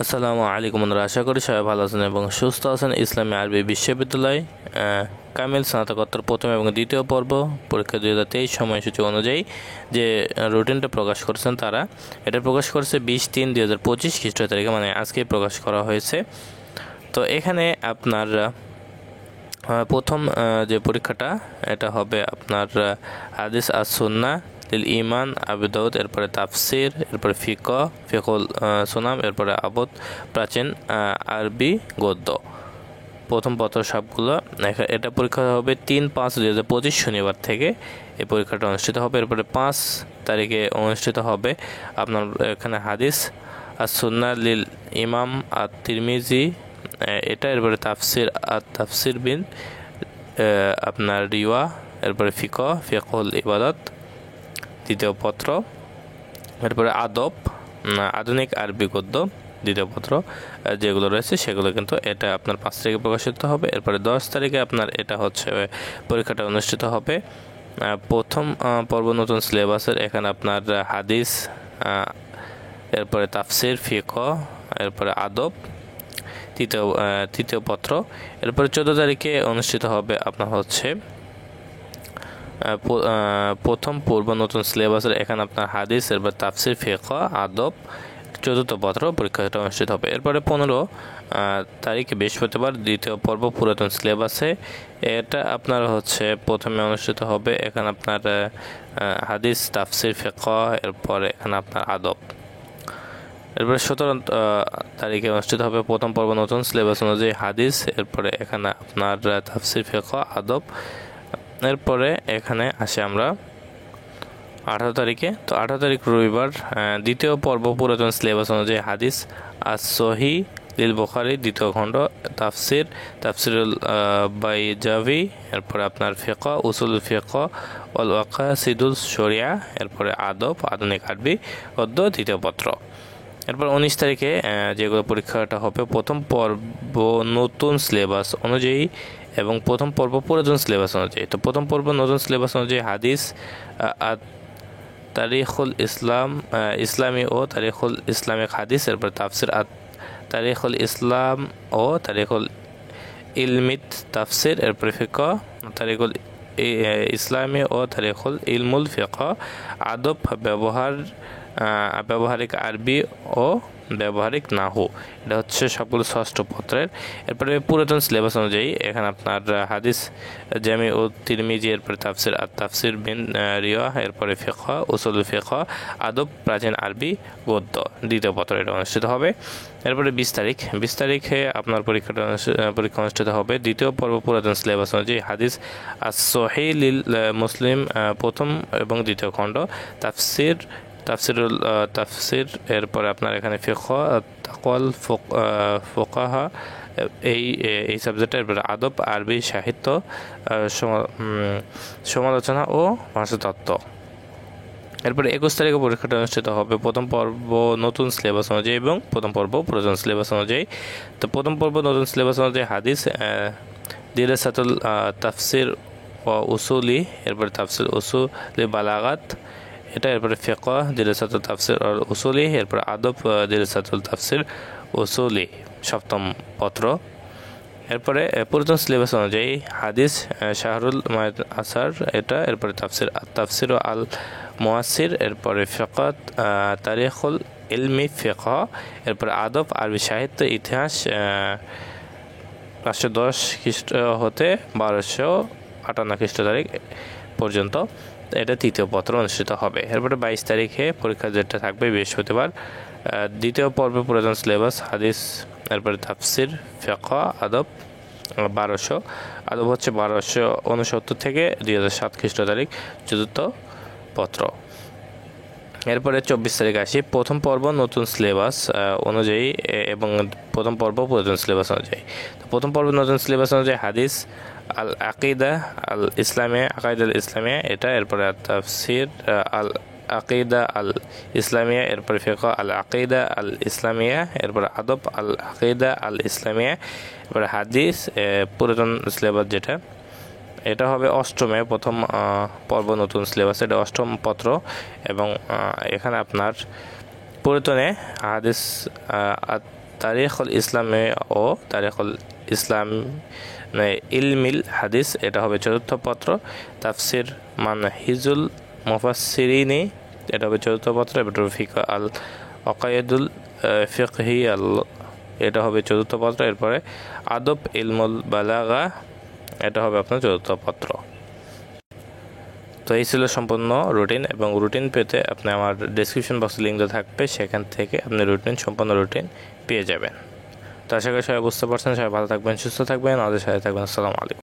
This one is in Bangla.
আসসালামু আলাইকুম বন্ধুরা, আশা করি সবাই ভালো আছেন এবং সুস্থ আছেন। ইসলামী আরবি বিশ্ববিদ্যালয় কামিল স্নাতকোত্তর প্রথম এবং দ্বিতীয় পর্ব পরীক্ষা 2023 সময়সূচি অনুযায়ী যে রুটিনটা প্রকাশ করেছেন তারা এটা প্রকাশ করেছে 20/3/2025 খ্রিস্ট তারিখে, মানে আজকেই প্রকাশ করা হয়েছে। তো এখানে আপনার প্রথম যে পরীক্ষাটা এটা হবে আপনার হাদিস আর সুন্নাহ লিল ইমান আবু দাউদ, এরপরে তাফসির, এরপরে ফিকুল সুনাম, এরপরে আবদ প্রাচীন আরবি গদ্য। প্রথম পত্র সবগুলো এটা পরীক্ষা হবে 3/5/2025 শনিবার থেকে এই পরীক্ষাটা অনুষ্ঠিত হবে। এরপরে 5 তারিখে অনুষ্ঠিত হবে আপনার এখানে হাদিস আর সুন্নাহ লিল ইমাম আর তিরমিজি এটা, এরপরে তাফসির বিন আপনার রিওয়া, এরপরে ফিকুল ইবাদত দ্বিতীয় পত্র, এরপরে আধুনিক আরবি গদ্য দ্বিতীয় পত্র যেগুলো রয়েছে সেগুলো কিন্তু এটা আপনার 5 তারিখে প্রকাশিত হবে। এরপরে 10 তারিখে আপনার এটা হচ্ছে পরীক্ষাটা অনুষ্ঠিত হবে। প্রথম পর্ব নতুন সিলেবাসের এখানে আপনার হাদিস, এরপরে তাফসির, এরপরে আদব তৃতীয় পত্র। এরপরে 14 তারিখে অনুষ্ঠিত হবে আপনার হচ্ছে প্রথম পূর্ব নতুন সিলেবাসের এখানে আপনার হাদিস, এরপর তাফসির, আদব চতুর্থ পত্র পরীক্ষাটা অনুষ্ঠিত হবে। এরপরে 15 তারিখে বৃহস্পতিবার দ্বিতীয় পর্ব পুরাতন সিলেবাসে এটা আপনার হচ্ছে প্রথমে অনুষ্ঠিত হবে এখানে আপনার হাদিস, তাফসির, এরপরে এখানে আপনার আদব। এরপরে 17 তারিখে অনুষ্ঠিত হবে প্রথম পর্ব নতুন সিলেবাস অনুযায়ী হাদিস, এরপরে এখানে আপনার তাফসির, আদব। এরপরে এখানে আসে আমরা 18 তারিখে। তো 18 তারিখ রবিবার দ্বিতীয় পর্ব পুরাতন সিলেবাস অনুযায়ী হাদিস সহি লিল বুখারী দ্বিতীয় খণ্ড, তাফসিরুল বাইজাভি, এরপরে আপনার উসুল ওয়াল ওয়াকাসিদুল শরিয়া, এরপরে আদব আধুনিক আরবি গদ্য তৃতীয় পত্র। এরপর 19 তারিখে যেগুলো পরীক্ষাটা হবে প্রথম পর্ব নতুন সিলেবাস অনুযায়ী এবং প্রথম পর্ব পুরাতন সিলেবাস অনুযায়ী। তো প্রথম পর্ব নতুন সিলেবাস অনুযায়ী হাদিস, তারিখুল ইসলামী ও তারিখুল ইসলামিক হাদিস, এরপর তাফসির, তারিখুল ইসলাম ও তারিখুল ইলমিত তাফসির, এরপর তারিখুল ইসলামী ও তারিখুল ইলমুল আদব ব্যবহারিক আরবি ও ব্যবহারিক নাহু। এটা হচ্ছে সবগুলো ষষ্ঠ পত্রের। এরপরে পুরাতন সিলেবাস অনুযায়ী এখানে আপনার হাদিস জামি ও তিরমিজি, এরপরে তাফসির বিন রিয়া, এরপরে উসুল আদব প্রাচীন আরবি গদ্য দ্বিতীয় পত্র এটা অনুষ্ঠিত হবে। এরপরে 20 তারিখে আপনার পরীক্ষা অনুষ্ঠিত হবে দ্বিতীয় পর্ব পুরাতন সিলেবাস অনুযায়ী হাদিস সহিহ লিল মুসলিম প্রথম এবং দ্বিতীয় খণ্ড, তাফসির, এরপরে আপনার এখানে তাকওয়াল ফুকাহা এই সাবজেক্টের, এরপরে আদব আরবি সাহিত্য, সমালোচনা ও ভাষাতত্ত্ব। এরপরে 21 তারিখে পরীক্ষাটা অনুষ্ঠিত হবে প্রথম পর্ব নতুন সিলেবাস অনুযায়ী এবং প্রথম পর্ব পুরাতন সিলেবাস অনুযায়ী। তো প্রথম পর্ব নতুন সিলেবাস অনুযায়ী হাদিস দিরাসাতুল তাফসির ও উসুলি, এরপরে তাফসির উসুলি বালাগাত এটা, এরপরে দিরাসাতুল তাফসির আর উসুলি, এরপর আদব দিরাসাতুল তাফসির উসুলি সপ্তম পত্র। এরপরে পুরাতন সিলেবাস অনুযায়ী হাদিস শাহরুল আসার এটা, এরপরে তাফসির আল মুয়াসির, এরপরে তারিখুল ইলমি এরপরে আদব আরবি সাহিত্য ইতিহাস 510 খ্রিস্ট হতে 1258 খ্রিস্ট তারিখ পর্যন্ত এটা তৃতীয় পত্র অনুষ্ঠিত হবে। এরপরে 22 তারিখে পরীক্ষা যেটা থাকবে বৃহস্পতিবার দ্বিতীয় পর্বে পুরাতন সিলেবাস হাদিস, এরপরে তাফসির, আদব 1200 আদব হচ্ছে 1269 থেকে 2007 খ্রিস্ট তারিখ চতুর্থ পত্র। এরপরে 24 তারিখ আসি প্রথম পর্ব নতুন সিলেবাস অনুযায়ী এবং প্রথম পর্ব পুরাতন সিলেবাস অনুযায়ী। তো প্রথম পর্ব নতুন সিলেবাস অনুযায়ী হাদিস আকাইদা আল ইসলামিয়া এটা, এরপরে তাফসির আল আকিদা আল ইসলামিয়া, এরপরে আল আকিদা আল ইসলামিয়া, এরপরে আদব আল আকিদা আল ইসলামিয়া, এরপরে হাদিস পুরাতন সিলেবাস যেটা এটা হবে অষ্টমে প্রথম পর্ব নতুন সিলেবাস, এটা অষ্টম পত্র এবং এখানে আপনার পুরাতনে হাদিস তারিখুল ইসলামে ও তারিখুল ইসলাম ইলমিল হাদিস, এটা হবে চতুর্থ পত্র। তাফসির মানহিজুল মুফাসসিরিনি, এটা হবে চতুর্থ পত্র। এবার ফিকা আল আকায়েদুল ফিকহি এটা হবে চতুর্থ পত্র। এরপরে আদব ইলমুল বালাগা, এটা হবে আপনার চতুর্থ পত্র। তো এই ছিল সম্পূর্ণ রুটিন, এবং রুটিন পেতে আপনি আমার ডেসক্রিপশন বক্সে লিঙ্ক দেওয়া থাকবে, সেখান থেকে আপনি সম্পূর্ণ রুটিন পেয়ে যাবেন। তো আশা করি সবাই বুঝতে পারছেন। সবাই ভালো থাকবেন, সুস্থ থাকবেন, আমাদের সাথে থাকবেন। আসসালামু আলাইকুম।